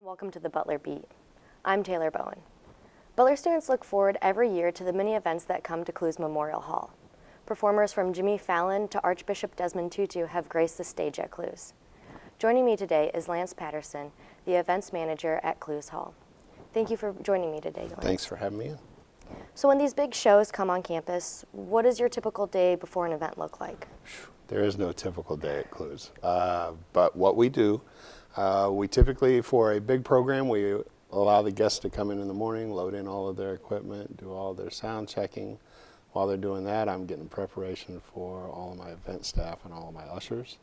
Welcome to the Butler Beat. I'm Taylor Bowen. Butler students look forward every year to the many events that come to Clues Memorial Hall. Performers from Jimmy Fallon to Archbishop Desmond Tutu have graced the stage at Clues. Joining me today is Lance Patterson, the events manager at Clues Hall. Thank you for joining me today, Lance. Thanks for having me in. So when these big shows come on campus, what does your typical day before an event look like? There is no typical day at Clues, but what we do, we typically, for a big program, we allow the guests to come in the morning, load in all of their equipment, do all their sound checking. While they're doing that, I'm getting preparation for all of my event staff and all of my ushers.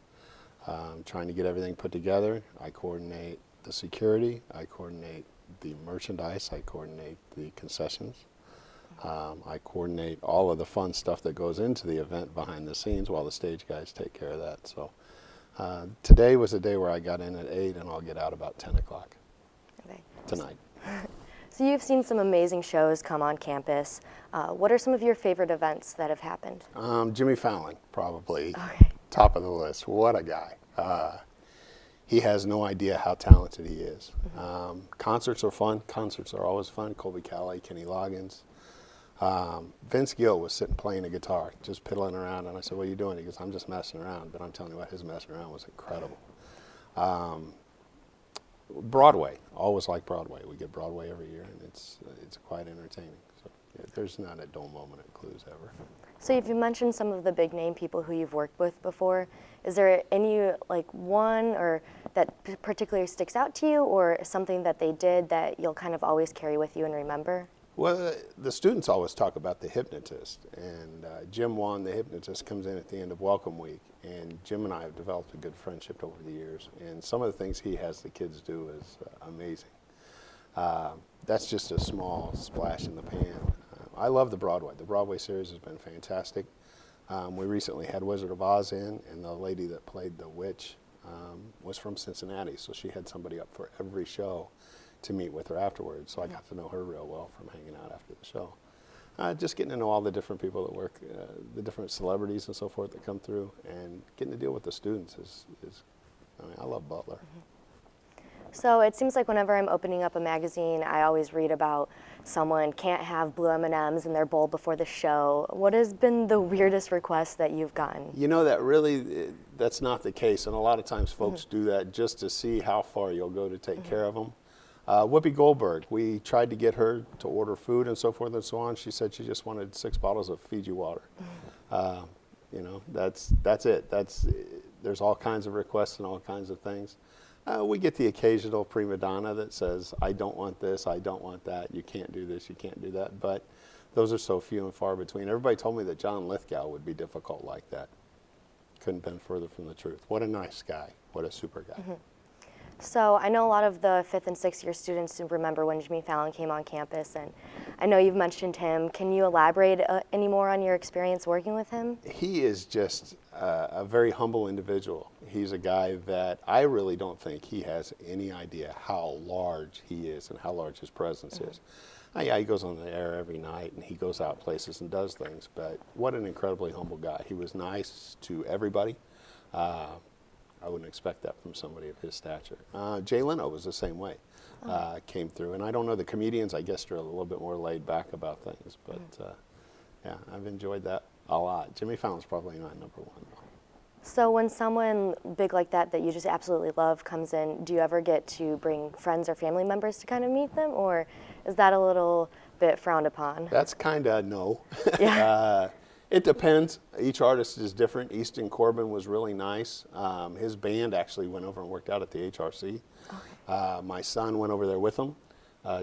Trying to get everything put together. I coordinate the security, I coordinate the merchandise, I coordinate the concessions. I coordinate all of the fun stuff that goes into the event behind the scenes while the stage guys take care of that. So today was a day where I got in at 8 and I'll get out about 10 o'clock tonight. So you've seen some amazing shows come on campus. What are some of your favorite events that have happened? Jimmy Fallon, probably Okay. top of the list. What a guy. He has no idea how talented he is. Concerts are fun. Concerts are always fun. Colby Calais, Kenny Loggins. Vince Gill was sitting playing a guitar, just piddling around, and I said, "What are you doing?" He goes, "I'm just messing around." But I'm telling you what, his messing around was incredible. Broadway, always like Broadway. We get Broadway every year, and it's quite entertaining. So yeah, there's not a dull moment at Clues ever. So you've mentioned some of the big name people who you've worked with before. Is there any one or that particularly sticks out to you, or something that they did that you'll kind of always carry with you and remember? Well, the students always talk about the hypnotist, and Jim Wan, the hypnotist, comes in at the end of Welcome Week, and Jim and I have developed a good friendship over the years, and some of the things he has the kids do is amazing. That's just a small splash in the pan. I love the Broadway. The Broadway series has been fantastic. We recently had Wizard of Oz in, and the lady that played the witch was from Cincinnati, so she had somebody up for every show to meet with her afterwards, so I got to know her real well from hanging out after the show. Just getting to know all the different people that work, the different celebrities and so forth that come through, and getting to deal with the students is I mean, I love Butler. So it seems like whenever I'm opening up a magazine, I always read about someone can't have blue M&Ms in their bowl before the show. What has been the weirdest request that you've gotten? You know, that's not the case, and a lot of times folks do that just to see how far you'll go to take care of them. Whoopi Goldberg, we tried to get her to order food and so forth and so on. She said she just wanted 6 bottles of Fiji water. You know, that's it. There's all kinds of requests and all kinds of things. We get the occasional prima donna that says, "I don't want this, I don't want that, you can't do this, you can't do that," but those are so few and far between. Everybody told me that John Lithgow would be difficult like that. Couldn't have been further from the truth. What a nice guy. What a super guy. So I know a lot of the 5th and 6th year students remember when Jimmy Fallon came on campus, and I know you've mentioned him. Can you elaborate any more on your experience working with him? He is just a very humble individual. He's a guy that I really don't think he has any idea how large he is and how large his presence is. Yeah, he goes on the air every night and he goes out places and does things, but what an incredibly humble guy. He was nice to everybody. I wouldn't expect that from somebody of his stature. Jay Leno was the same way, came through. And I don't know, the comedians, I guess, are a little bit more laid back about things. But yeah, I've enjoyed that a lot. Jimmy Fallon's probably not number one, though. So when someone big like that you just absolutely love comes in, do you ever get to bring friends or family members to kind of meet them? Or is that a little bit frowned upon? That's kind of no. Yeah. It depends. Each artist is different. Easton Corbin was really nice. His band actually went over and worked out at the HRC. Okay. My son went over there with them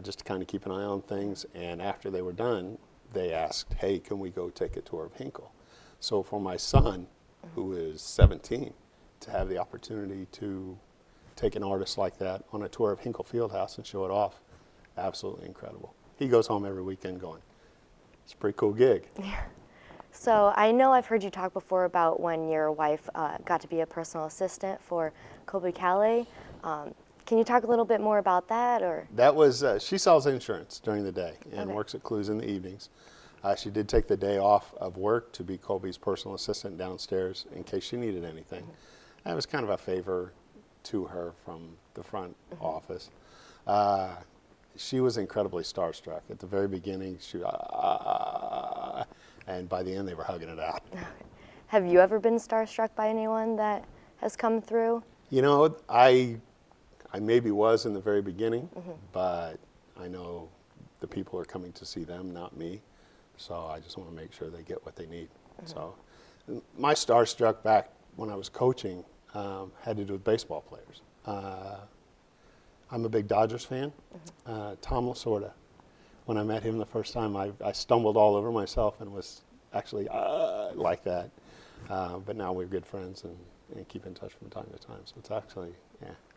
just to kind of keep an eye on things. And after they were done, they asked, "Hey, can we go take a tour of Hinkle?" So for my son, who is 17, to have the opportunity to take an artist like that on a tour of Hinkle Fieldhouse and show it off, absolutely incredible. He goes home every weekend going, "It's a pretty cool gig." Yeah. So I know I've heard you talk before about when your wife got to be a personal assistant for Colby Calais. Can you talk a little bit more about that? Or that was she sells insurance during the day and Okay. works at Clues in the evenings. She did take the day off of work to be Colby's personal assistant downstairs in case she needed anything. That was kind of a favor to her from the front office. She was incredibly starstruck. At the very beginning, and by the end they were hugging it out. Have you ever been starstruck by anyone that has come through? You know, I maybe was in the very beginning, but I know the people are coming to see them, not me. So I just want to make sure they get what they need. So my starstruck back when I was coaching had to do with baseball players. I'm a big Dodgers fan. Tom Lasorda, when I met him the first time, I stumbled all over myself and was actually like that. But now we're good friends and keep in touch from time to time. So it's actually,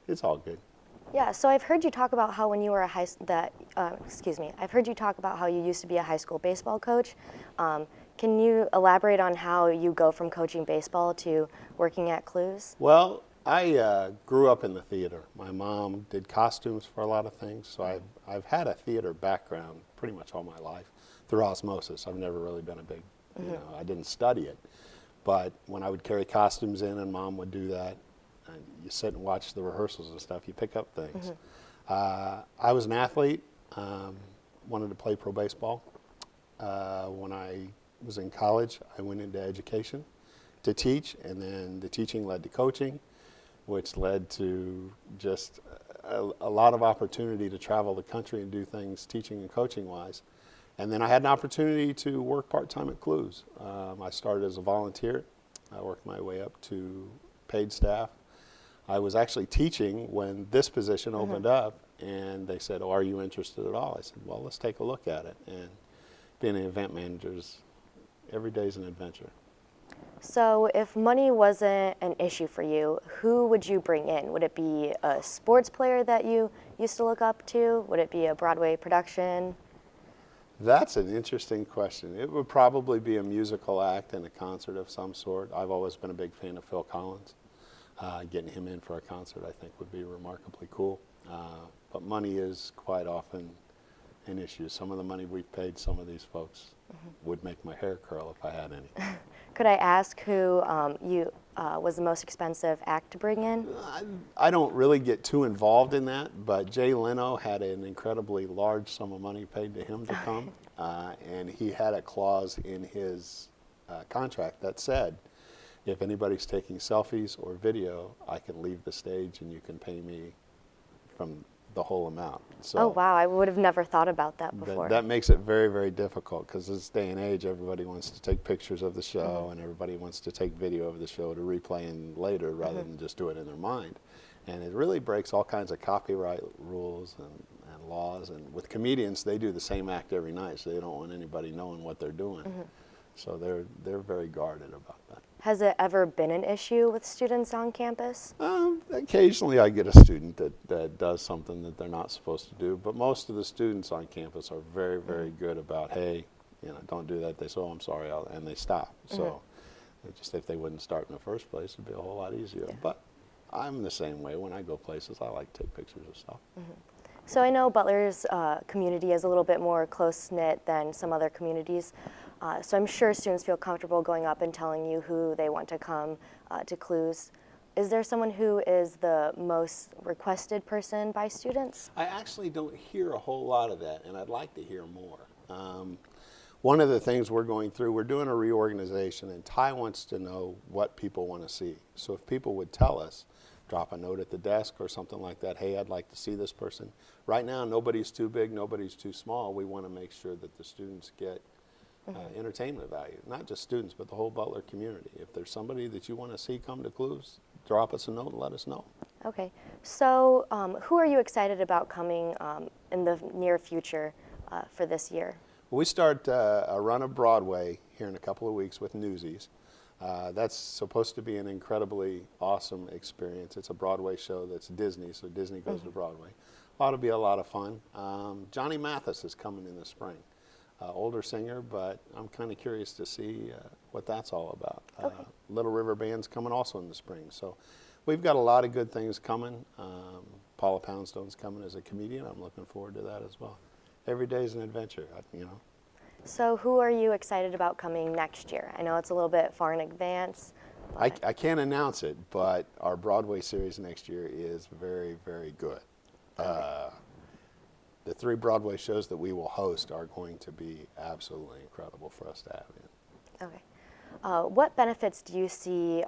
it's all good. Yeah, so I've heard you talk about how when you were I've heard you talk about how you used to be a high school baseball coach. Can you elaborate on how you go from coaching baseball to working at Clues? Well, I grew up in the theater. My mom did costumes for a lot of things, so I've had a theater background pretty much all my life through osmosis. I've never really been a big, I didn't study it. But when I would carry costumes in and Mom would do that, and you sit and watch the rehearsals and stuff, you pick up things. I was an athlete, wanted to play pro baseball. When I was in college, I went into education to teach, and then the teaching led to coaching, which led to just a lot of opportunity to travel the country and do things teaching and coaching wise. And then I had an opportunity to work part-time at Clues. I started as a volunteer. I worked my way up to paid staff. I was actually teaching when this position opened up, and they said, "Oh, are you interested at all?" I said, "Well, let's take a look at it." And being an event manager every day is an adventure. So if money wasn't an issue for you, who would you bring in? Would it be a sports player that you used to look up to? Would it be a Broadway production? That's an interesting question. It would probably be a musical act and a concert of some sort. I've always been a big fan of Phil Collins. Getting him in for a concert, I think, would be remarkably cool. But money is quite often an issue. Some of the money we've paid some of these folks would make my hair curl if I had any. Could I ask who was the most expensive act to bring in? I don't really get too involved in that, but Jay Leno had an incredibly large sum of money paid to him to come, and he had a clause in his contract that said, if anybody's taking selfies or video, I can leave the stage and you can pay me from the whole amount. So Oh, wow, I would have never thought about that before. that makes it very, very difficult because this day and age, everybody wants to take pictures of the show and everybody wants to take video of the show to replay in later rather than just do it in their mind. And it really breaks all kinds of copyright rules and laws. And with comedians, they do the same act every night, so they don't want anybody knowing what they're doing. So they're very guarded about that. Has it ever been an issue with students on campus? Occasionally I get a student that does something that they're not supposed to do, but most of the students on campus are very, very good about, hey, don't do that. They say, oh, I'm sorry, and they stop. So just if they wouldn't start in the first place, it'd be a whole lot easier. But I'm the same way. When I go places, I like to take pictures of stuff. So I know Butler's community is a little bit more close-knit than some other communities. So I'm sure students feel comfortable going up and telling you who they want to come to Clues. Is there someone who is the most requested person by students? I actually don't hear a whole lot of that, and I'd like to hear more. One of the things we're going through, we're doing a reorganization, and Ty wants to know what people want to see. So if people would tell us, drop a note at the desk or something like that, hey, I'd like to see this person. Right now, nobody's too big, nobody's too small. We want to make sure that the students get entertainment value. Not just students, but the whole Butler community. If there's somebody that you want to see come to Clues, drop us a note and let us know. Okay. So who are you excited about coming in the near future for this year? We start a run of Broadway here in a couple of weeks with Newsies. That's supposed to be an incredibly awesome experience. It's a Broadway show that's Disney, so Disney goes to Broadway. Ought to be a lot of fun. Johnny Mathis is coming in the spring. Older singer, but I'm kind of curious to see what that's all about. Okay. Little River Band's coming also in the spring. So we've got a lot of good things coming. Paula Poundstone's coming as a comedian. I'm looking forward to that as well. Every day is an adventure, So who are you excited about coming next year? I know it's a little bit far in advance. I can't announce it, but our Broadway series next year is very, very good. the 3 Broadway shows that we will host are going to be absolutely incredible for us to have in. Okay. What benefits do you see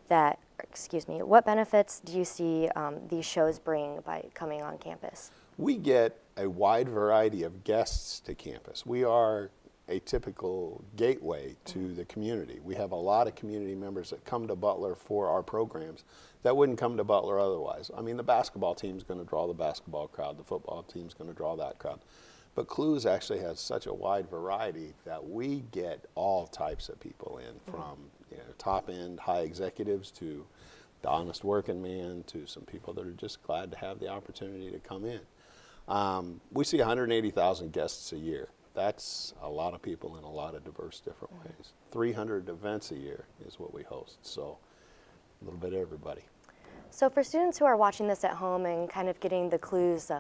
what benefits do you see these shows bring by coming on campus? We get a wide variety of guests to campus. We are a typical gateway to the community. We have a lot of community members that come to Butler for our programs that wouldn't come to Butler otherwise. I mean, the basketball team's going to draw the basketball crowd, the football team's going to draw that crowd. But Clues actually has such a wide variety that we get all types of people in, from top-end high executives to the honest working man to some people that are just glad to have the opportunity to come in. We see 180,000 guests a year. That's a lot of people in a lot of diverse different ways. 300 events a year is what we host, so a little bit of everybody. So for students who are watching this at home and kind of getting the Clues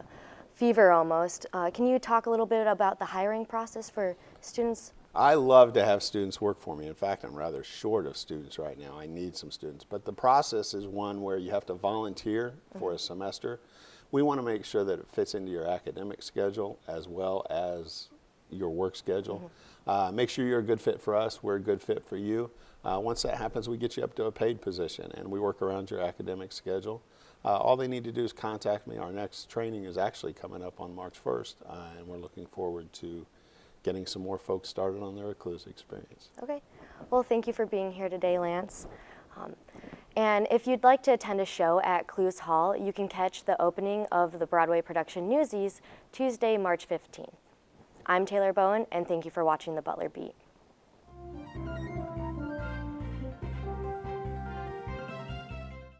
fever almost, can you talk a little bit about the hiring process for students? I love to have students work for me. In fact, I'm rather short of students right now. I need some students. But the process is one where you have to volunteer for a semester. We want to make sure that it fits into your academic schedule as well as your work schedule. Make sure you're a good fit for us. We're a good fit for you. Once that happens, we get you up to a paid position, and we work around your academic schedule. All they need to do is contact me. Our next training is actually coming up on March 1st, and we're looking forward to getting some more folks started on their Clues experience. Okay. Well, thank you for being here today, Lance. And if you'd like to attend a show at Clues Hall, you can catch the opening of the Broadway production Newsies Tuesday, March 15th. I'm Taylor Bowen, and thank you for watching the Butler Beat.